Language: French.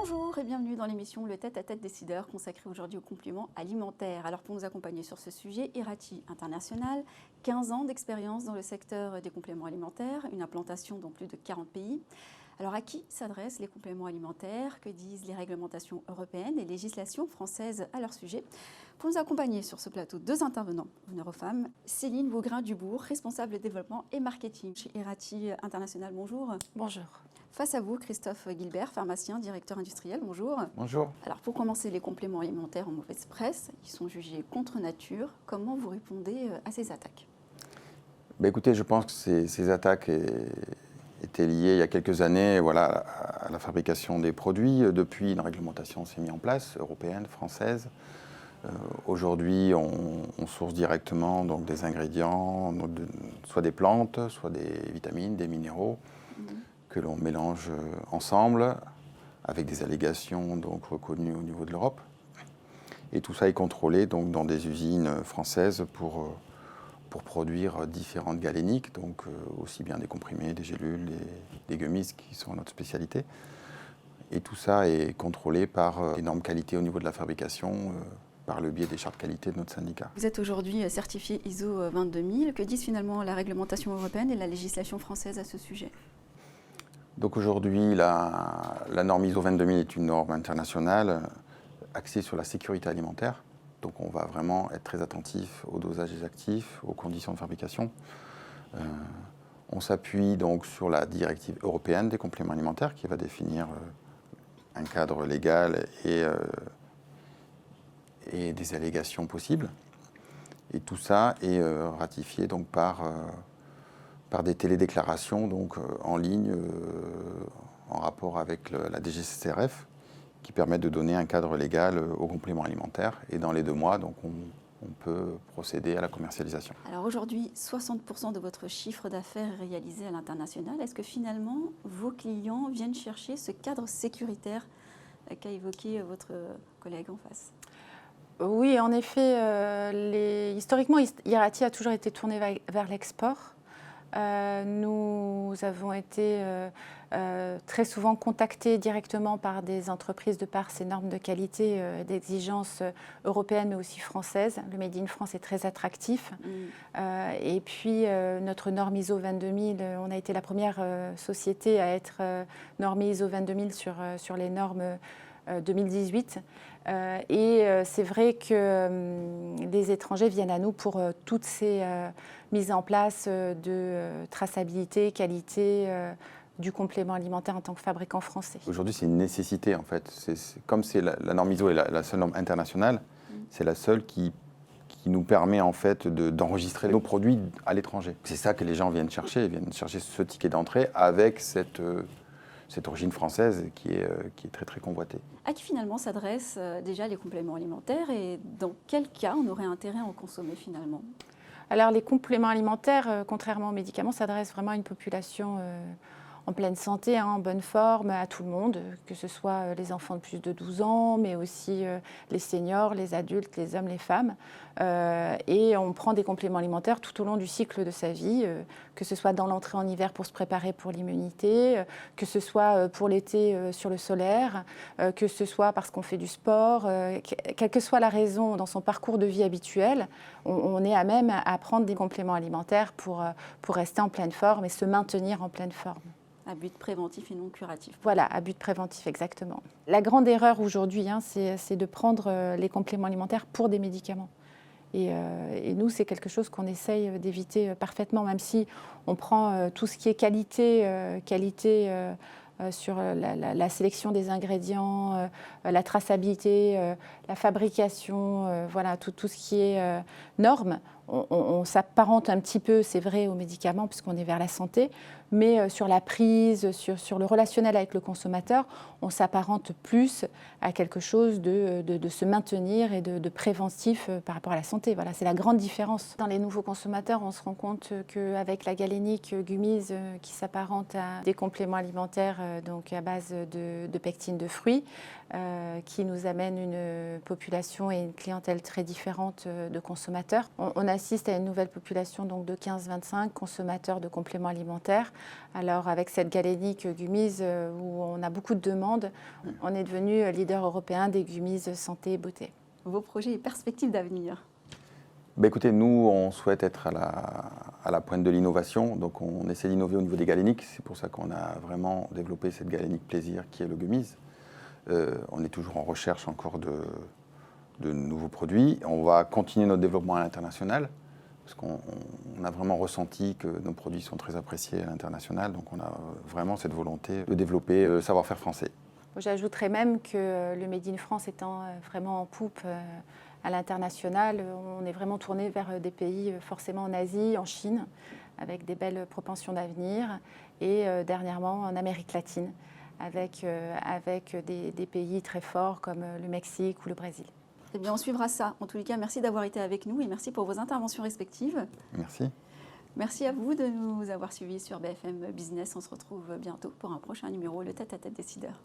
Bonjour et bienvenue dans l'émission Le Tête-à-Tête décideur consacrée aujourd'hui aux compléments alimentaires. Alors pour nous accompagner sur ce sujet, Irati International, 15 ans d'expérience dans le secteur des compléments alimentaires, une implantation dans plus de 40 pays. Alors à qui s'adressent les compléments alimentaires? Que disent les réglementations européennes et législations françaises à leur sujet? Pour nous accompagner sur ce plateau, deux intervenants, honneur aux femmes. Céline Vaugrin-Dubourg, responsable développement et marketing chez Irati International. Bonjour. Bonjour. Face à vous, Christophe Guilbert, pharmacien, directeur industriel. Bonjour. Bonjour. Alors pour commencer, les compléments alimentaires en mauvaise presse, ils sont jugés contre nature. Comment vous répondez à ces attaques? Écoutez, je pense que ces attaques étaient liées il y a quelques années à la fabrication des produits. Depuis, une réglementation s'est mise en place, européenne, française. Aujourd'hui, on source directement donc, des ingrédients, soit des plantes, soit des vitamines, des minéraux, que l'on mélange ensemble avec des allégations donc, reconnues au niveau de l'Europe. Et tout ça est contrôlé donc, dans des usines françaises pour produire différentes galéniques, donc aussi bien des comprimés, des gélules, des gummies qui sont notre spécialité. Et tout ça est contrôlé par les normes qualité au niveau de la fabrication, par le biais des chartes qualité de notre syndicat. Vous êtes aujourd'hui certifié ISO 22000. Que disent finalement la réglementation européenne et la législation française à ce sujet? Donc aujourd'hui, la norme ISO 22000 est une norme internationale axée sur la sécurité alimentaire. Donc on va vraiment être très attentif aux dosages actifs, aux conditions de fabrication. On s'appuie donc sur la directive européenne des compléments alimentaires qui va définir un cadre légal et des allégations possibles. Et tout ça est ratifié donc par des télédéclarations donc, en ligne en rapport avec la DGCCRF qui permettent de donner un cadre légal aux compléments alimentaires. Et dans les 2 mois, donc, on peut procéder à la commercialisation. Alors aujourd'hui, 60% de votre chiffre d'affaires est réalisé à l'international. Est-ce que finalement, vos clients viennent chercher ce cadre sécuritaire qu'a évoqué votre collègue en face? Oui, en effet, historiquement, Irati a toujours été tourné vers l'export. Nous avons été très souvent contactés directement par des entreprises de par ces normes de qualité, d'exigence européennes mais aussi françaises. Le Made in France est très attractif. Et puis notre norme ISO 22000, on a été la première société à être normée ISO 22000 sur les normes 2018. C'est vrai que les étrangers viennent à nous pour toutes ces mises en place de traçabilité, qualité du complément alimentaire en tant que fabricant français. Aujourd'hui, c'est une nécessité en fait. Comme c'est la norme ISO est la seule norme internationale, c'est la seule qui nous permet en fait d'enregistrer nos produits à l'étranger. C'est ça que les gens viennent chercher. Ils viennent chercher ce ticket d'entrée avec cette origine française qui est très très convoitée. À qui finalement s'adressent déjà les compléments alimentaires et dans quel cas on aurait intérêt à en consommer finalement? Alors les compléments alimentaires, contrairement aux médicaments, s'adressent vraiment à une population en pleine santé, en bonne forme, à tout le monde, que ce soit les enfants de plus de 12 ans, mais aussi les seniors, les adultes, les hommes, les femmes. Et on prend des compléments alimentaires tout au long du cycle de sa vie, que ce soit dans l'entrée en hiver pour se préparer pour l'immunité, que ce soit pour l'été sur le solaire, que ce soit parce qu'on fait du sport, quelle que soit la raison dans son parcours de vie habituel, on est à même à prendre des compléments alimentaires pour rester en pleine forme et se maintenir en pleine forme. À but préventif et non curatif. Voilà, à but préventif, exactement. La grande erreur aujourd'hui, c'est de prendre les compléments alimentaires pour des médicaments. Et nous, c'est quelque chose qu'on essaye d'éviter parfaitement, même si on prend tout ce qui est qualité sur la sélection des ingrédients, la traçabilité, la fabrication, voilà, tout ce qui est normes. On s'apparente un petit peu, c'est vrai, aux médicaments puisqu'on est vers la santé, mais sur la prise, sur le relationnel avec le consommateur, on s'apparente plus à quelque chose de se maintenir et de préventif par rapport à la santé. Voilà, c'est la grande différence. Dans les nouveaux consommateurs, on se rend compte qu'avec la galénique gummies qui s'apparente à des compléments alimentaires donc à base de pectine de fruits, qui nous amène une population et une clientèle très différente de consommateurs. On a assiste à une nouvelle population donc, de 15-25 consommateurs de compléments alimentaires. Alors avec cette galénique gummies où on a beaucoup de demandes, on est devenu leader européen des gummies santé et beauté. Vos projets et perspectives d'avenir? Écoutez, nous, on souhaite être à la pointe de l'innovation. Donc, on essaie d'innover au niveau des galéniques. C'est pour ça qu'on a vraiment développé cette galénique plaisir qui est le gummies. On est toujours en recherche encore de nouveaux produits. On va continuer notre développement à l'international parce qu'on a vraiment ressenti que nos produits sont très appréciés à l'international. Donc, on a vraiment cette volonté de développer le savoir-faire français. J'ajouterais même que le Made in France étant vraiment en poupe à l'international, on est vraiment tourné vers des pays forcément en Asie, en Chine, avec des belles propensions d'avenir, et dernièrement en Amérique latine, avec des pays très forts comme le Mexique ou le Brésil. Eh bien, on suivra ça. En tous les cas, merci d'avoir été avec nous et merci pour vos interventions respectives. Merci. Merci à vous de nous avoir suivis sur BFM Business. On se retrouve bientôt pour un prochain numéro, le tête-à-tête décideur.